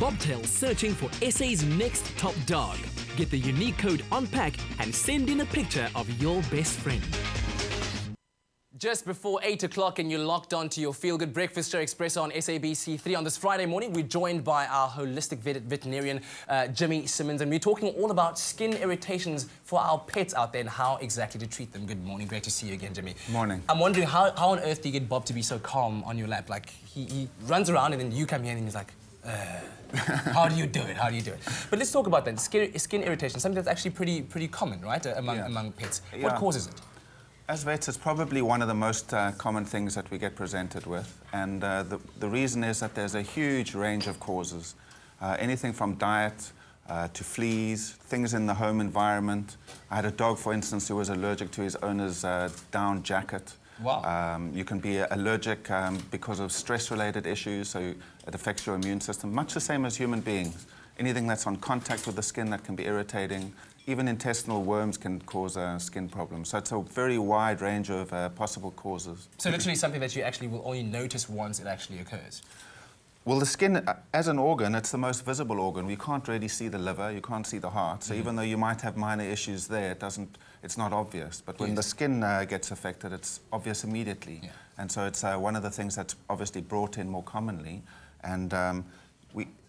Bobtail searching for SA's next top dog. Get the unique code on pack and send in a picture of your best friend. Just before 8 o'clock and you're locked on to your feel-good breakfast show Expresso on SABC3. On this Friday morning, we're joined by our holistic veterinarian, Jimmy Simmons, and we're talking all about skin irritations for our pets out there and how exactly to treat them. Good morning. Great to see you again, Jimmy. Morning. I'm wondering, how on earth do you get Bob to be so calm on your lap? Like, he runs around and then you come here and he's like, how do you do it? How do you do it? But let's talk about that. Skin irritation, something that's actually pretty common, right, among pets. What causes it? As vets, it's probably one of the most common things that we get presented with. And the reason is that there's a huge range of causes. Anything from diet to fleas, things in the home environment. I had a dog, for instance, who was allergic to his owner's down jacket. Wow. You can be allergic because of stress-related issues, so it affects your immune system, much the same as human beings. Anything that's on contact with the skin that can be irritating. Even intestinal worms can cause skin problems. So it's a very wide range of possible causes. So literally something that you actually will only notice once it actually occurs? Well, the skin, as an organ, it's the most visible organ. We can't really see the liver, you can't see the heart. So even though you might have minor issues there, it's not obvious. But when the skin gets affected, it's obvious immediately. Yeah. And so it's one of the things that's obviously brought in more commonly. And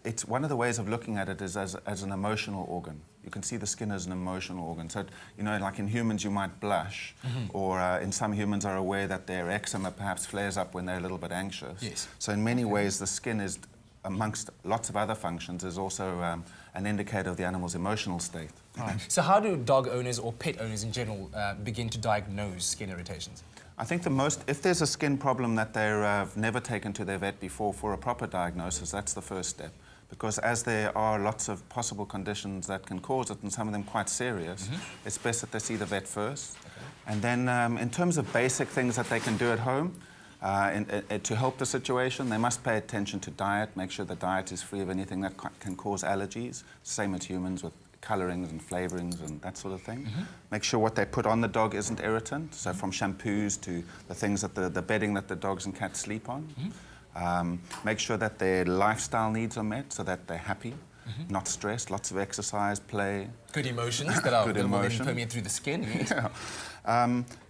it's one of the ways of looking at it is as an emotional organ. You can see the skin as an emotional organ. So, you know, like in humans, you might blush, or in some humans are aware that their eczema perhaps flares up when they're a little bit anxious. Yes. So in many ways, the skin is, amongst lots of other functions, is also an indicator of the animal's emotional state. Right. So how do dog owners or pet owners in general begin to diagnose skin irritations? I think if there's a skin problem that they've never taken to their vet before for a proper diagnosis, that's the first step. Because as there are lots of possible conditions that can cause it, and some of them quite serious, it's best that they see the vet first. Okay. And then in terms of basic things that they can do at home, to help the situation, they must pay attention to diet, make sure the diet is free of anything that can cause allergies, same as humans with colorings and flavorings and that sort of thing. Make sure what they put on the dog isn't irritant, so from shampoos to the things that the bedding that the dogs and cats sleep on. Make sure that their lifestyle needs are met so that they're happy, not stressed, lots of exercise, play. Good emotions that will then permeate through the skin. Yes.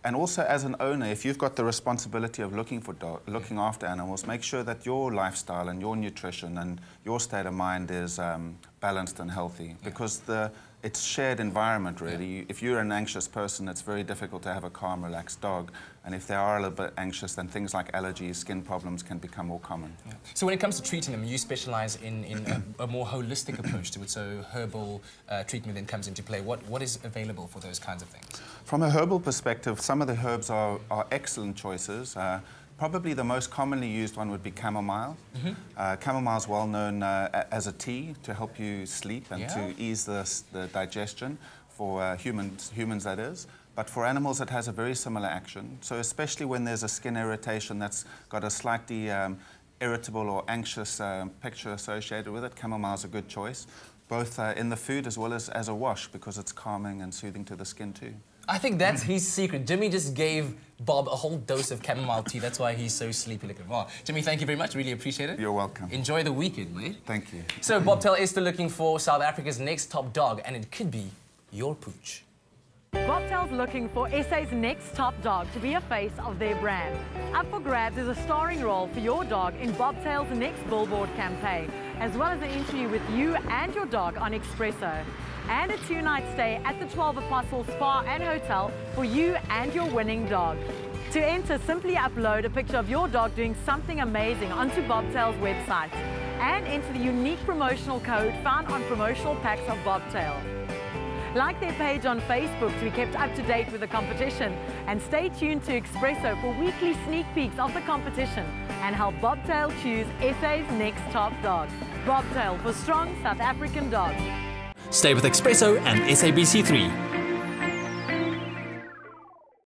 And also as an owner, if you've got the responsibility of looking after animals, make sure that your lifestyle and your nutrition and your state of mind is balanced and healthy, because it's shared environment, really. If you're an anxious person, it's very difficult to have a calm, relaxed dog. And if they are a little bit anxious, then things like allergies, skin problems can become more common. Yeah. So when it comes to treating them, you specialize in a more holistic approach to it, so herbal treatment then comes into play. What is available for those kinds of things? From a herbal perspective, some of the herbs are excellent choices. Probably the most commonly used one would be chamomile. Chamomile is well known as a tea to help you sleep and to ease the digestion for humans that is. But for animals it has a very similar action. So especially when there's a skin irritation that's got a slightly irritable or anxious picture associated with it, chamomile is a good choice, both in the food as well as a wash, because it's calming and soothing to the skin too. I think that's his secret. Jimmy just gave Bob a whole dose of chamomile tea. That's why he's so sleepy looking. Wow. Jimmy, thank you very much. Really appreciate it. You're welcome. Enjoy the weekend, mate. Thank you. So Bobtail is still looking for South Africa's next top dog, and it could be your pooch. Bobtail's looking for SA's next top dog to be a face of their brand. Up for grabs is a starring role for your dog in Bobtail's next billboard campaign, as well as an interview with you and your dog on Expresso, and a 2-night stay at the 12 Apostles Spa and Hotel for you and your winning dog. To enter, simply upload a picture of your dog doing something amazing onto Bobtail's website and enter the unique promotional code found on promotional packs of Bobtail. Like their page on Facebook to be kept up to date with the competition, and stay tuned to Expresso for weekly sneak peeks of the competition and help Bobtail choose SA's next top dog. Bobtail, for strong South African dogs. Stay with Expresso and SABC3.